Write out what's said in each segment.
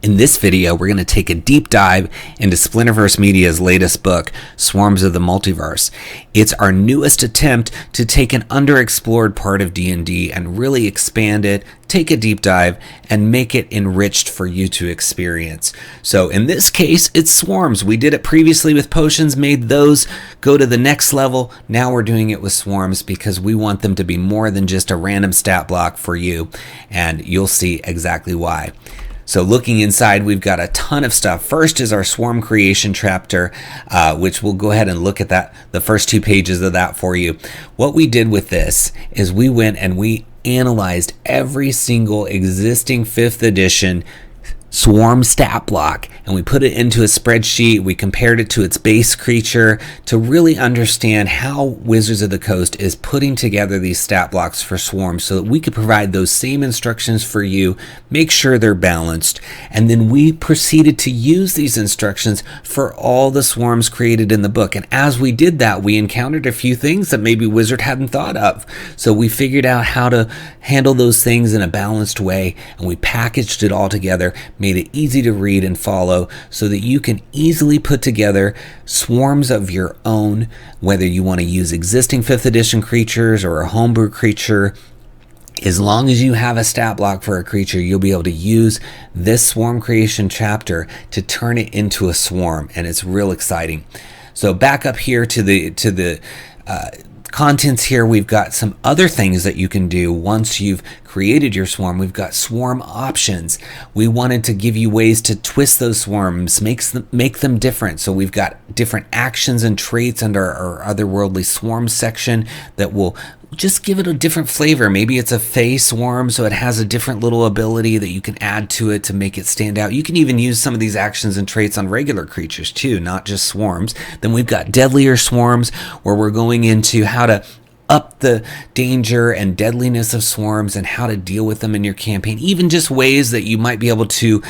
In this video, we're going to take a deep dive into Splinterverse Media's latest book, Swarms of the Multiverse. It's our newest attempt to take an underexplored part of D&D and really expand it, take a deep dive, and make it enriched for you to experience. So in this case, it's swarms. We did it previously with potions, made those go to the next level. Now we're doing it with swarms because we want them to be more than just a random stat block for you, and you'll see exactly why. So looking inside, we've got a ton of stuff. First is our swarm creation chapter, which we'll go ahead and look at that, the first 2 pages of that for you. What we did with this is we went and we analyzed every single existing 5th edition swarm stat block, and we put it into a spreadsheet. We compared it to its base creature to really understand how Wizards of the Coast is putting together these stat blocks for swarms so that we could provide those same instructions for you, make sure they're balanced, and then we proceeded to use these instructions for all the swarms created in the book. And as we did that, we encountered a few things that maybe Wizard hadn't thought of. So we figured out how to handle those things in a balanced way, and we packaged it all together, made it easy to read and follow so that you can easily put together swarms of your own, whether you want to use existing 5th edition creatures or a homebrew creature. As long as you have a stat block for a creature, you'll be able to use this swarm creation chapter to turn it into a swarm, and it's real exciting. So back up here to the contents here, we've got some other things that you can do once you've created your swarm. We've got swarm options. We wanted to give you ways to twist those swarms, make them different. So we've got different actions and traits under our otherworldly swarm section that will just give it a different flavor. Maybe it's a Fey swarm, so it has a different little ability that you can add to it to make it stand out. You can even use some of these actions and traits on regular creatures too, not just swarms. Then we've got deadlier swarms, where we're going into how to up the danger and deadliness of swarms and how to deal with them in your campaign, even just ways that you might be able to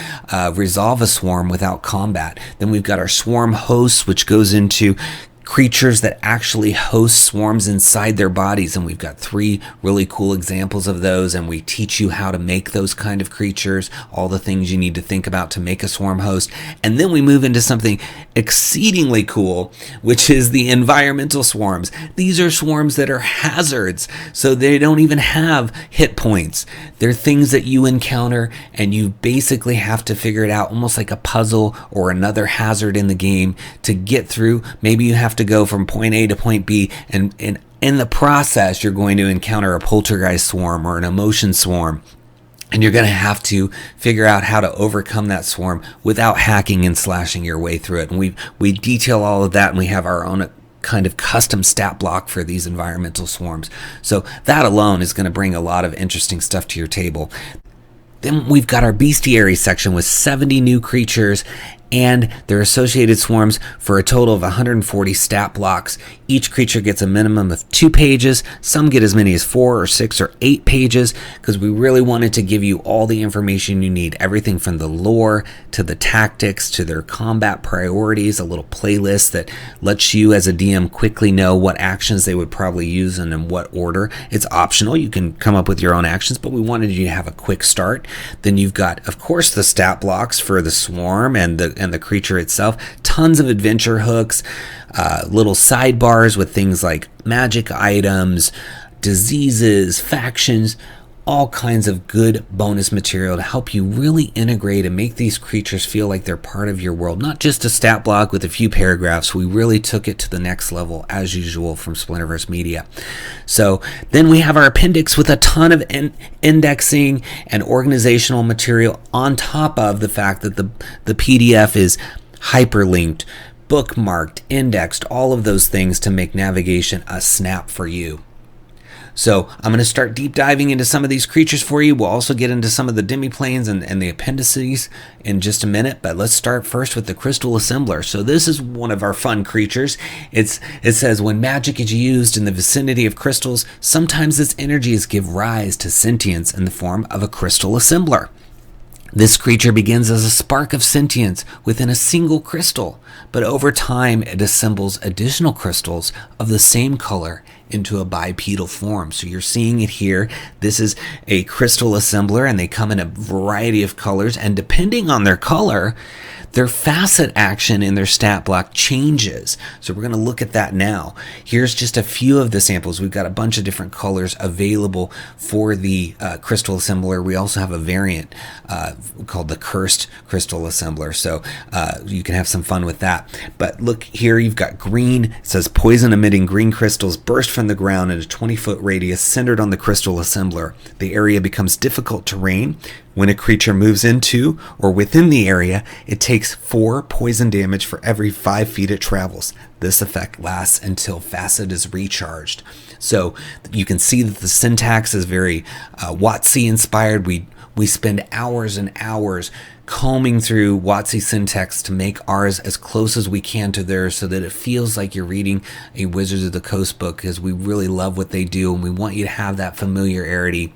resolve a swarm without combat. Then we've got our swarm hosts, which goes into creatures that actually host swarms inside their bodies, and we've got 3 really cool examples of those, and we teach you how to make those kind of creatures, all the things you need to think about to make a swarm host. And then we move into something exceedingly cool, which is the environmental swarms. These are swarms that are hazards, so they don't even have hit points. They're things that you encounter and you basically have to figure it out, almost like a puzzle or another hazard in the game to get through. Maybe you have to go from point A to point B, and in the process you're going to encounter a poltergeist swarm or an emotion swarm, and you're going to have to figure out how to overcome that swarm without hacking and slashing your way through it. And we detail all of that, and we have our own kind of custom stat block for these environmental swarms. So that alone is going to bring a lot of interesting stuff to your table. Then we've got our bestiary section with 70 new creatures and their associated swarms for a total of 140 stat blocks. Each creature gets a minimum of 2 pages. Some get as many as 4 or 6 or 8 pages because we really wanted to give you all the information you need. Everything from the lore to the tactics to their combat priorities, a little playlist that lets you as a DM quickly know what actions they would probably use and in what order. It's optional. You can come up with your own actions, but we wanted you to have a quick start. Then you've got, of course, the stat blocks for the swarm and the creature itself. Tons of adventure hooks, little sidebars with things like magic items, diseases, factions, all kinds of good bonus material to help you really integrate and make these creatures feel like they're part of your world. Not just a stat block with a few paragraphs. We really took it to the next level, as usual, from Splinterverse Media. So then we have our appendix with a ton of indexing and organizational material on top of the fact that the PDF is hyperlinked, bookmarked, indexed, all of those things to make navigation a snap for you. So I'm going to start deep diving into some of these creatures for you. We'll also get into some of the demiplanes and the appendices in just a minute, but let's start first with the Crystal Assembler. So this is one of our fun creatures. It says, when magic is used in the vicinity of crystals, sometimes its energies give rise to sentience in the form of a Crystal Assembler. This creature begins as a spark of sentience within a single crystal, but over time it assembles additional crystals of the same color into a bipedal form. So you're seeing it here. This is a crystal assembler, and they come in a variety of colors, and depending on their color, their facet action in their stat block changes. So we're going to look at that now. Here's just a few of the samples. We've got a bunch of different colors available for the crystal assembler. We also have a variant called the cursed crystal assembler. So you can have some fun with that. But look here, you've got green. It says poison emitting green crystals burst from the ground in a 20-foot radius centered on the crystal assembler. The area becomes difficult terrain. When a creature moves into or within the area, it takes 4 poison damage for every 5 feet it travels. This effect lasts until facet is recharged. So you can see that the syntax is very WotC inspired. We spend hours and hours combing through WotC syntax to make ours as close as we can to theirs so that it feels like you're reading a Wizards of the Coast book, because we really love what they do and we want you to have that familiarity.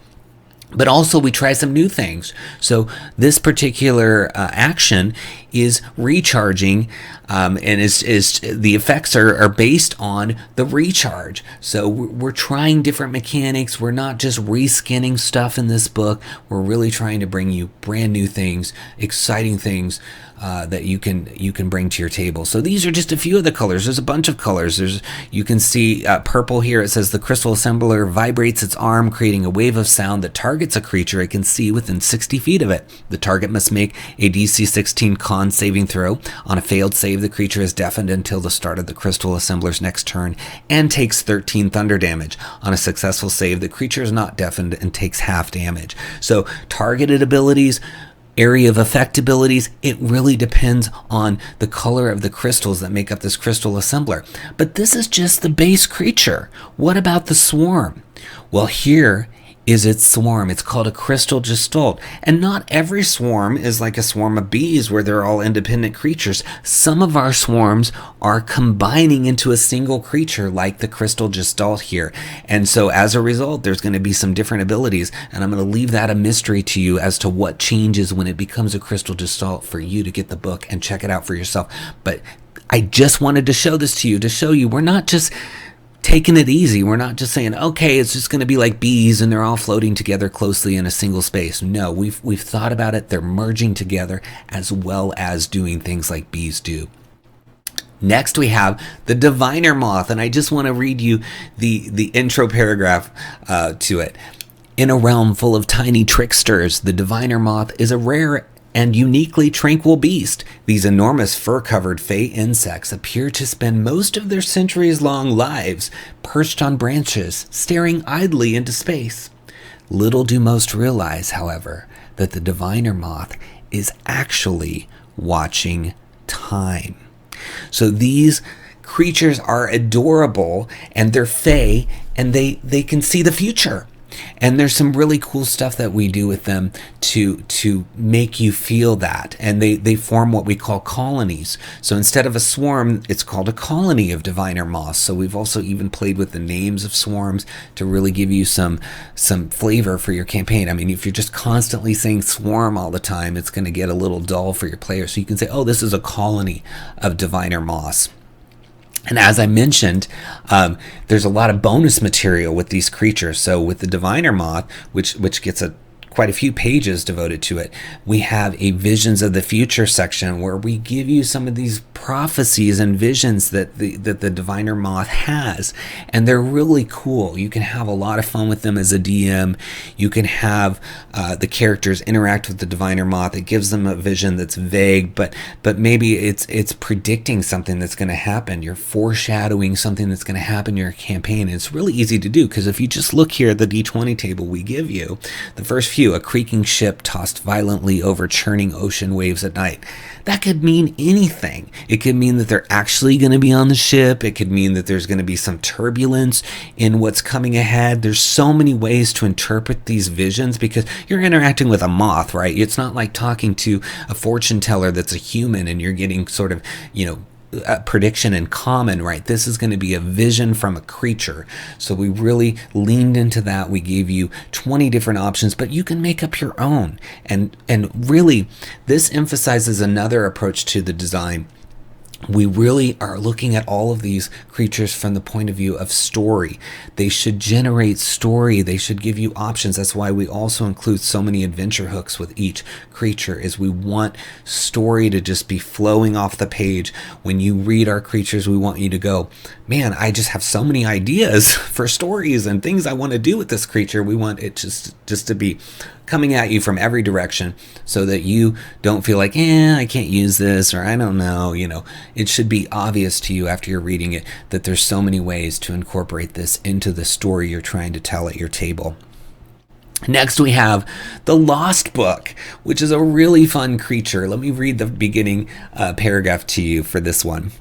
But also we try some new things. So this particular action is recharging, and is the effects are based on the recharge. So we're trying different mechanics. We're not just reskinning stuff in this book. We're really trying to bring you brand new things, exciting things that you can bring to your table. So these are just a few of the colors. There's a bunch of colors. You can see purple here. It says the crystal assembler vibrates its arm, creating a wave of sound that targets a creature it can see within 60 feet of it. The target must make a DC 16 con saving throw. On a failed save, the creature is deafened until the start of the crystal assembler's next turn and takes 13 thunder damage. On a successful save, the creature is not deafened and takes half damage. So targeted abilities, area of effect abilities, it really depends on the color of the crystals that make up this crystal assembler. But this is just the base creature. What about the swarm? Well, here is its swarm. It's called a crystal gestalt. And not every swarm is like a swarm of bees where they're all independent creatures. Some of our swarms are combining into a single creature like the crystal gestalt here. And so as a result, there's going to be some different abilities. And I'm going to leave that a mystery to you as to what changes when it becomes a crystal gestalt for you to get the book and check it out for yourself. But I just wanted to show this to you, to show you we're not just taking it easy. We're not just saying, okay, it's just going to be like bees and they're all floating together closely in a single space. No, we've thought about it. They're merging together as well as doing things like bees do. Next, we have the diviner moth, and I just want to read you the intro paragraph to it. In a realm full of tiny tricksters, the diviner moth is a rare and uniquely tranquil beast. These enormous fur-covered fey insects appear to spend most of their centuries-long lives perched on branches, staring idly into space. Little do most realize, however, that the diviner moth is actually watching time. So these creatures are adorable, and they're fey, and they can see the future. And there's some really cool stuff that we do with them to make you feel that. And they form what we call colonies. So instead of a swarm, it's called a colony of diviner moths. So we've also even played with the names of swarms to really give you some flavor for your campaign. I mean, if you're just constantly saying swarm all the time, it's going to get a little dull for your players. So you can say, oh, this is a colony of diviner moths. And as I mentioned, there's a lot of bonus material with these creatures. So with the diviner moth, which gets quite a few pages devoted to it, we have a visions of the future section where we give you some of these prophecies and visions that the diviner moth has, and they're really cool. You can have a lot of fun with them as a DM. You can have the characters interact with the diviner moth. It gives them a vision that's vague, but maybe it's predicting something that's going to happen. You're foreshadowing something that's going to happen in your campaign. And it's really easy to do, because if you just look here at the D20 table we give you, the first few: a creaking ship tossed violently over churning ocean waves at night. That could mean anything. It could mean that they're actually going to be on the ship. It could mean that there's going to be some turbulence in what's coming ahead. There's so many ways to interpret these visions, because you're interacting with a moth, right? It's not like talking to a fortune teller that's a human and you're getting sort of, prediction in common, right? This is going to be a vision from a creature. So we really leaned into that. We gave you 20 different options, but you can make up your own. And really, this emphasizes another approach to the design. We really are looking at all of these creatures from the point of view of story. They should generate story. They should give you options. That's why we also include so many adventure hooks with each creature, is we want story to just be flowing off the page. When you read our creatures, we want you to go, man, I just have so many ideas for stories and things I want to do with this creature. We want it just to be coming at you from every direction, so that you don't feel like, I can't use this, or I don't know, it should be obvious to you after you're reading it that there's so many ways to incorporate this into the story you're trying to tell at your table. Next, we have the Lost Book, which is a really fun creature. Let me read the beginning paragraph to you for this one.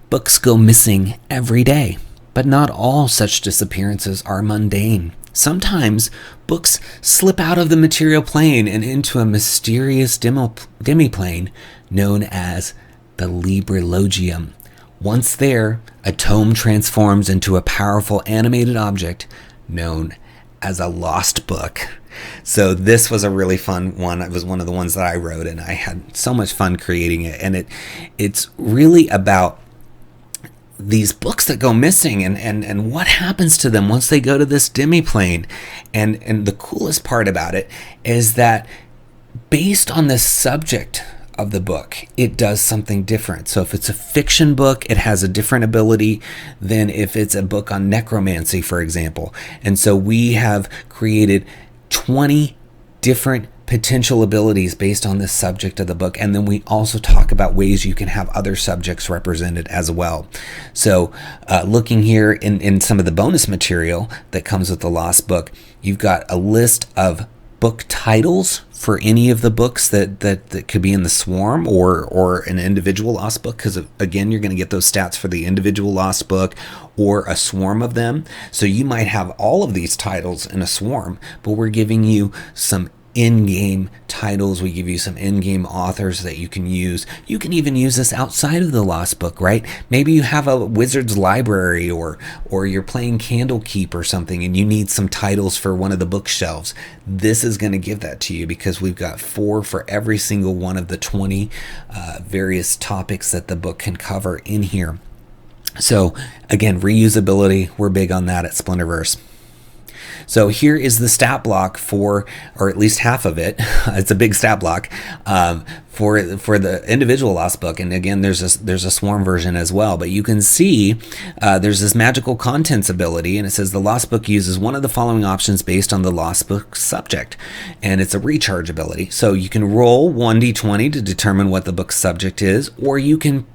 Books go missing every day, but not all such disappearances are mundane. Sometimes books slip out of the material plane and into a mysterious demiplane known as the Librilogium. Once there, a tome transforms into a powerful animated object known as a lost book. So this was a really fun one. It was one of the ones that I wrote, and I had so much fun creating it. And it's really about these books that go missing and what happens to them once they go to this demiplane. And the coolest part about it is that based on the subject of the book, it does something different. So if it's a fiction book, it has a different ability than if it's a book on necromancy, for example. And so we have created 20 different potential abilities based on the subject of the book. And then we also talk about ways you can have other subjects represented as well. So looking here in some of the bonus material that comes with the Lost Book, you've got a list of book titles for any of the books that could be in the swarm or an individual Lost Book, because again, you're going to get those stats for the individual Lost Book or a swarm of them. So you might have all of these titles in a swarm, but we're giving you some in-game titles. We give you some in-game authors that you can use. You can even use this outside of the Lost Book, right? Maybe you have a wizard's library or you're playing Candlekeep or something and you need some titles for one of the bookshelves. This is going to give that to you because we've got 4 for every single one of the 20 various topics that the book can cover in here. So again, reusability, we're big on that at Splinterverse. So here is the stat block for, or at least half of it. It's a big stat block for the individual Lost Book. And again, there's a swarm version as well. But you can see there's this magical contents ability, and it says the Lost Book uses one of the following options based on the Lost Book subject, and it's a recharge ability. So you can roll 1d20 to determine what the book's subject is, or you can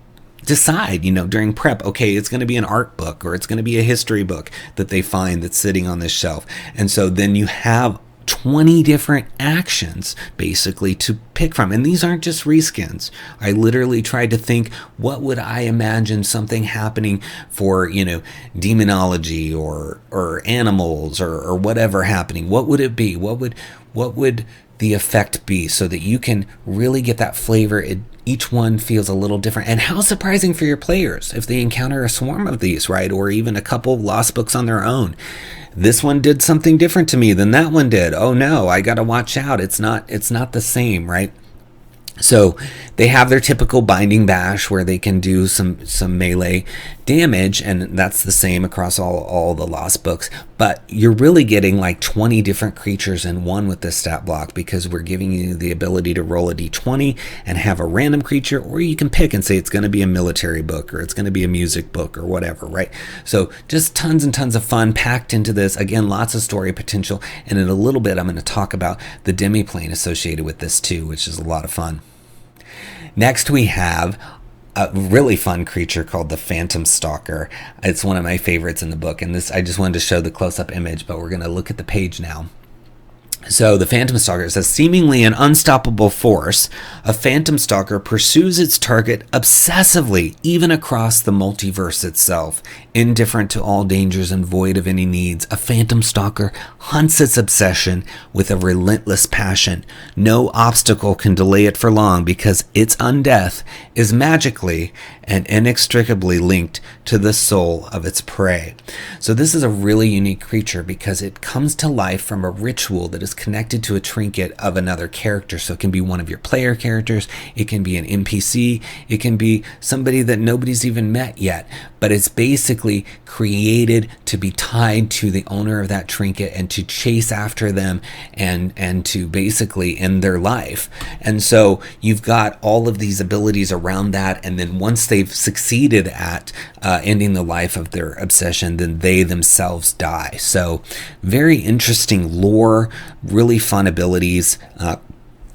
decide, during prep, okay, it's going to be an art book or it's going to be a history book that they find that's sitting on this shelf. And so then you have 20 different actions basically to pick from. And these aren't just reskins. I literally tried to think, what would I imagine something happening for, demonology or animals or whatever happening? What would it be? What would the effect be, so that you can really get that flavor? Each one feels a little different. And how surprising for your players if they encounter a swarm of these, right? Or even a couple Lost Books on their own. This one did something different to me than that one did. Oh no, I got to watch out. It's not the same, right? So they have their typical binding bash where they can do some melee damage, and that's the same across all the Lost Books. But you're really getting like 20 different creatures in one with this stat block, because we're giving you the ability to roll a d20 and have a random creature, or you can pick and say it's going to be a military book or it's going to be a music book or whatever, right? So just tons and tons of fun packed into this. Again, lots of story potential, and in a little bit I'm going to talk about the demiplane associated with this too, which is a lot of fun. Next, we have a really fun creature called the Phantom Stalker. It's one of my favorites in the book, and this, I just wanted to show the close-up image, but we're going to look at the page now. So the Phantom Stalker says, seemingly an unstoppable force, a Phantom Stalker pursues its target obsessively, even across the multiverse itself. Indifferent to all dangers and void of any needs, a Phantom Stalker hunts its obsession with a relentless passion. No obstacle can delay it for long, because its undeath is magically and inextricably linked to the soul of its prey. So this is a really unique creature because it comes to life from a ritual that is connected to a trinket of another character. So it can be one of your player characters, it can be an NPC, it can be somebody that nobody's even met yet, but it's basically created to be tied to the owner of that trinket and to chase after them and to basically end their life. And so you've got all of these abilities around that, and then once they've succeeded at ending the life of their obsession, then they themselves die. So very interesting lore, really fun abilities.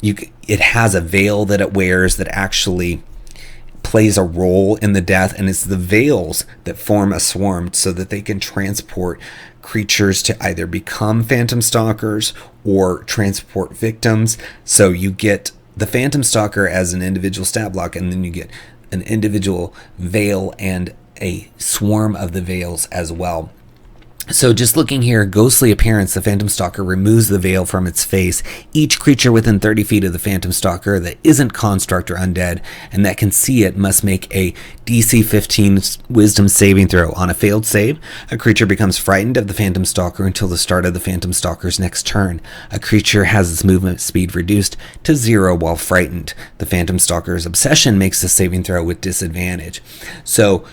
It has a veil that it wears that actually plays a role in the death, and it's the veils that form a swarm so that they can transport creatures to either become Phantom Stalkers or transport victims. So you get the Phantom Stalker as an individual stat block, and then you get an individual veil and a swarm of the veils as well. So just looking here, ghostly appearance, the Phantom Stalker removes the veil from its face. Each creature within 30 feet of the Phantom Stalker that isn't construct or undead and that can see it must make a DC 15 wisdom saving throw. On a failed save, a creature becomes frightened of the Phantom Stalker until the start of the Phantom Stalker's next turn. A creature has its movement speed reduced to 0 while frightened. The Phantom Stalker's obsession makes the saving throw with disadvantage. So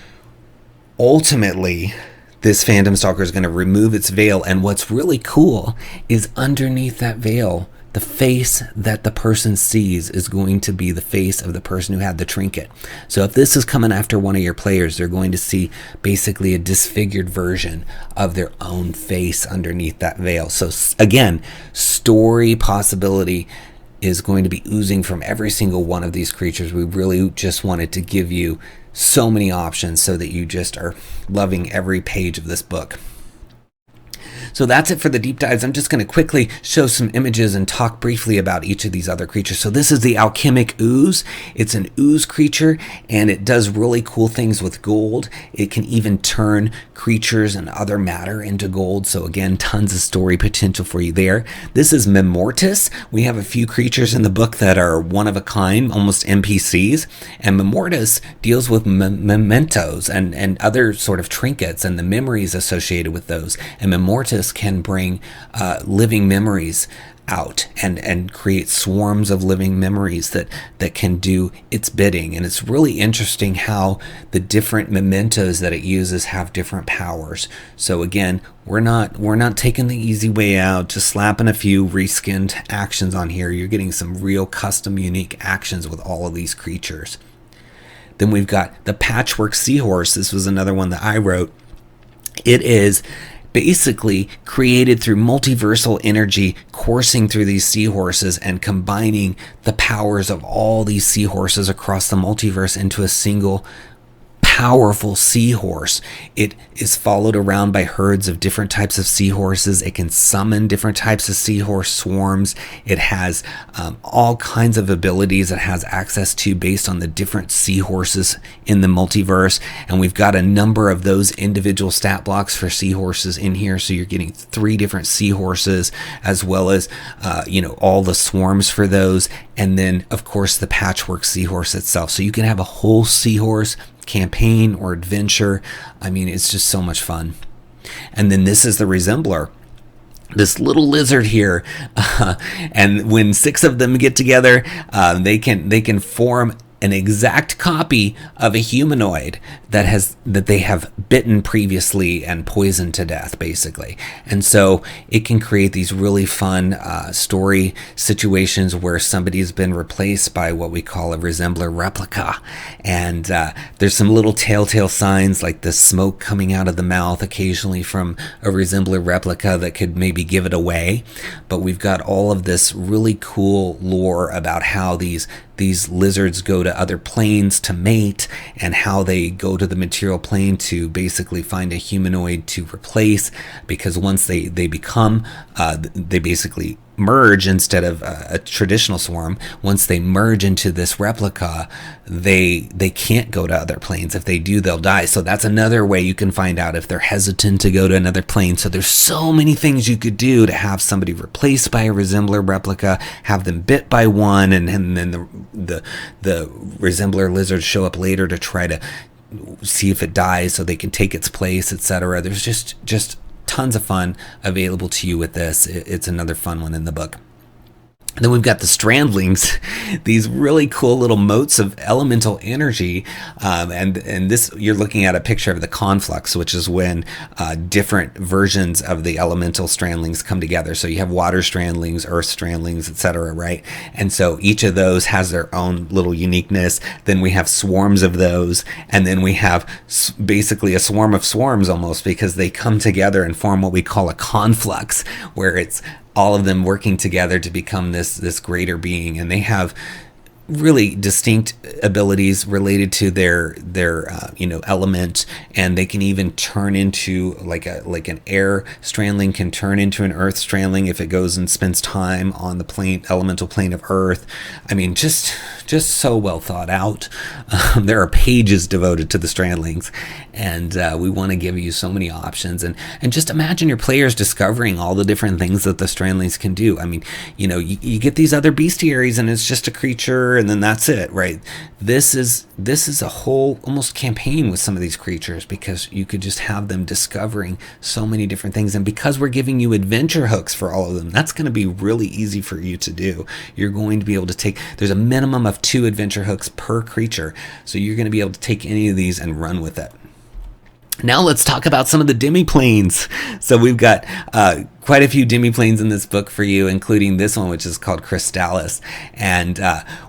ultimately, this Phantom Stalker is going to remove its veil, and what's really cool is underneath that veil, the face that the person sees is going to be the face of the person who had the trinket. So if this is coming after one of your players, they're going to see basically a disfigured version of their own face underneath that veil. So again, story possibility is going to be oozing from every single one of these creatures. We really just wanted to give you so many options so that you just are loving every page of this book. So that's it for the deep dives. I'm just going to quickly show some images and talk briefly about each of these other creatures. So this is the Alchemic Ooze. It's an ooze creature, and it does really cool things with gold. It can even turn creatures and other matter into gold. So again, tons of story potential for you there. This is Memortis. We have a few creatures in the book that are one of a kind, almost NPCs. And Memortis deals with mementos and other sort of trinkets and the memories associated with those. And Memortis can bring living memories out and create swarms of living memories that can do its bidding. And it's really interesting how the different mementos that it uses have different powers. So again, we're not taking the easy way out, just slapping a few reskinned actions on here. You're getting some real custom unique actions with all of these creatures. Then we've got the Patchwork Seahorse. This was another one that I wrote. It is basically created through multiversal energy coursing through these seahorses and combining the powers of all these seahorses across the multiverse into a single powerful seahorse. It is followed around by herds of different types of seahorses. It can summon different types of seahorse swarms. It has all kinds of abilities it has access to based on the different seahorses in the multiverse. And we've got a number of those individual stat blocks for seahorses in here. So you're getting 3 different seahorses, as well as all the swarms for those. And then, of course, the Patchwork Seahorse itself. So you can have a whole seahorse campaign or adventure. I mean, it's just so much fun. And then this is the Resembler, this little lizard here, and when 6 of them get together, they can form an exact copy of a humanoid that they have bitten previously and poisoned to death, basically. And so it can create these really fun story situations where somebody's been replaced by what we call a Resembler replica. And there's some little telltale signs like the smoke coming out of the mouth occasionally from a Resembler replica that could maybe give it away. But we've got all of this really cool lore about how these lizards go to other planes to mate, and how they go to the material plane to basically find a humanoid to replace, because once they become, they basically merge instead of a traditional swarm, once they merge into this replica, they can't go to other planes. If they do, they'll die. So that's another way you can find out if they're hesitant to go to another plane. So there's so many things you could do to have somebody replaced by a resembler replica, have them bit by one, and then the resembler lizard show up later to try to see if it dies so they can take its place, etc. There's just tons of fun available to you with this. It's another fun one in the book. And then we've got the strandlings, these really cool little motes of elemental energy. And this, you're looking at a picture of the conflux, which is when different versions of the elemental strandlings come together. So you have water strandlings, earth strandlings, etc., right? And so each of those has their own little uniqueness. Then we have swarms of those. And then we have basically a swarm of swarms almost, because they come together and form what we call a conflux, where it's all of them working together to become this greater being. And they have really distinct abilities related to their element, and they can even turn into like an air strandling can turn into an earth strandling if it goes and spends time on the elemental plane of earth. I mean, just so well thought out. There are pages devoted to the strandlings, and we want to give you so many options, and just imagine your players discovering all the different things that the strandlings can do. I mean, you get these other bestiaries and it's just a creature, and then that's it, right? This is a whole almost campaign with some of these creatures, because you could just have them discovering so many different things. And because we're giving you adventure hooks for all of them, that's going to be really easy for you to do. You're going to be able to there's a minimum of 2 adventure hooks per creature, so you're going to be able to take any of these and run with it. Now let's talk about some of the demiplanes. So we've got quite a few demiplanes in this book for you, including this one, which is called Crystallis. And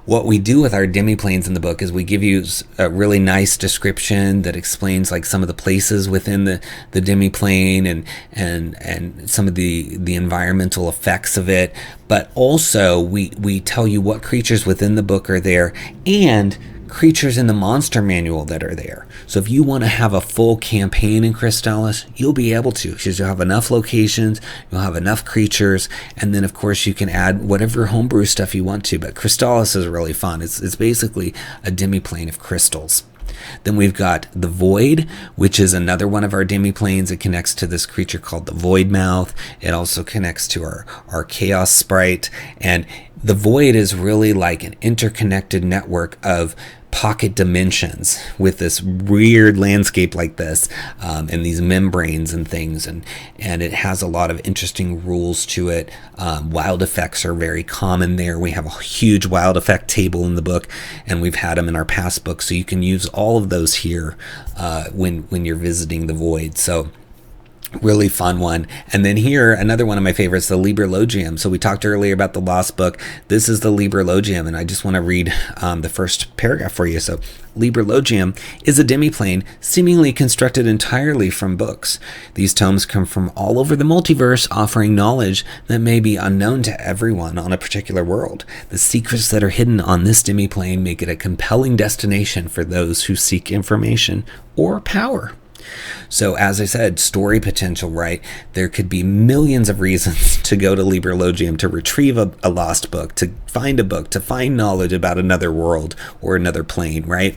what we do with our demiplanes in the book is we give you a really nice description that explains like some of the places within the demiplane and some of the environmental effects of it. But also we tell you what creatures within the book are there, and creatures in the monster manual that are there. So if you want to have a full campaign in Crystallis, you'll be able to, because you'll have enough locations, you'll have enough creatures, and then of course you can add whatever homebrew stuff you want to. But Crystallis is really fun. It's basically a demiplane of crystals. Then we've got the Void, which is another one of our demiplanes. It connects to this creature called the Void Mouth. It also connects to our Chaos Sprite. And the Void is really like an interconnected network of pocket dimensions with this weird landscape like this, and these membranes and things, and it has a lot of interesting rules to it. Wild effects are very common there. We have a huge wild effect table in the book, and we've had them in our past books, so you can use all of those here when you're visiting the Void. So really fun one. And then here, another one of my favorites, the Librologium. So we talked earlier about the Lost Book. This is the Librologium, and I just want to read the first paragraph for you. So Librologium is a demiplane seemingly constructed entirely from books. These tomes come from all over the multiverse, offering knowledge that may be unknown to everyone on a particular world. The secrets that are hidden on this demiplane make it a compelling destination for those who seek information or power. So as I said, story potential, right? There could be millions of reasons to go to Librologium, to retrieve a lost book, to find a book, to find knowledge about another world or another plane, right?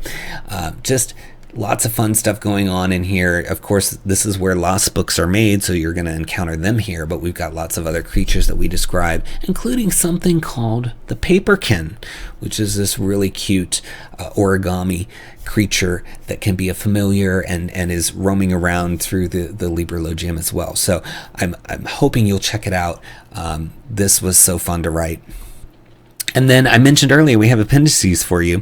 Just lots of fun stuff going on in here. Of course, this is where lost books are made, so you're going to encounter them here, but we've got lots of other creatures that we describe, including something called the paperkin, which is this really cute origami creature that can be a familiar and is roaming around through the Librologium as well. So I'm hoping you'll check it out. This was so fun to write. And then I mentioned earlier, we have appendices for you.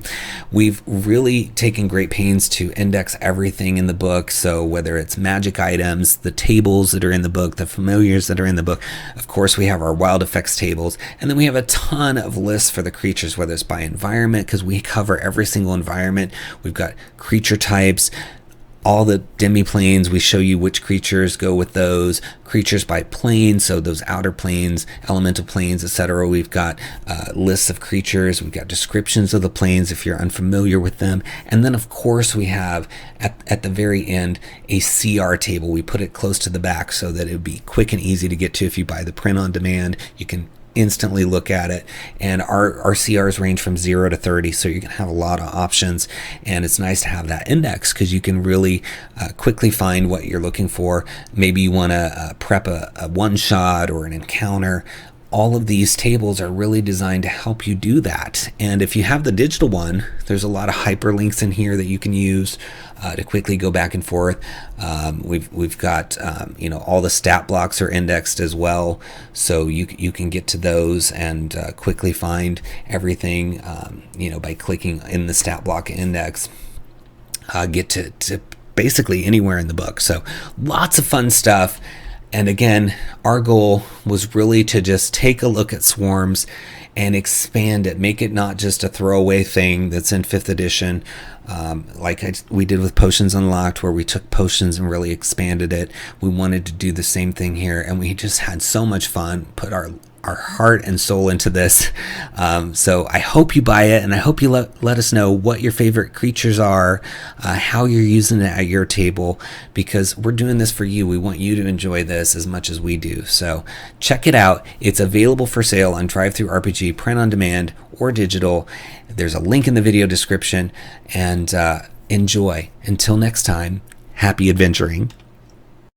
We've really taken great pains to index everything in the book. So whether it's magic items, the tables that are in the book, the familiars that are in the book, of course, we have our wild effects tables. And then we have a ton of lists for the creatures, whether it's by environment, because we cover every single environment. We've got creature types, all the demiplanes, we show you which creatures go with those. Creatures by plane, so those outer planes, elemental planes, etc. We've got lists of creatures. We've got descriptions of the planes if you're unfamiliar with them. And then, of course, we have, at the very end, a CR table. We put it close to the back so that it would be quick and easy to get to. If you buy the print on demand, you can instantly look at it. And our CRs range from 0 to 30, so you're gonna have a lot of options, and it's nice to have that index because you can really quickly find what you're looking for. Maybe you want to prep a one shot or an encounter. All of these tables are really designed to help you do that. And if you have the digital one, there's a lot of hyperlinks in here that you can use to quickly go back and forth. We've got all the stat blocks are indexed as well, so you can get to those and quickly find everything by clicking in the stat block index. Get to basically anywhere in the book. So lots of fun stuff. And again, our goal was really to just take a look at swarms and expand it, make it not just a throwaway thing that's in 5th edition, we did with Potions Unlocked, where we took potions and really expanded it. We wanted to do the same thing here, and we just had so much fun, put our heart and soul into this. So I hope you buy it, and I hope you let us know what your favorite creatures are, how you're using it at your table, because we're doing this for you. We want you to enjoy this as much as we do. So check it out. It's available for sale on DriveThruRPG, print on demand or digital. There's a link in the video description, and enjoy. Until next time, happy adventuring.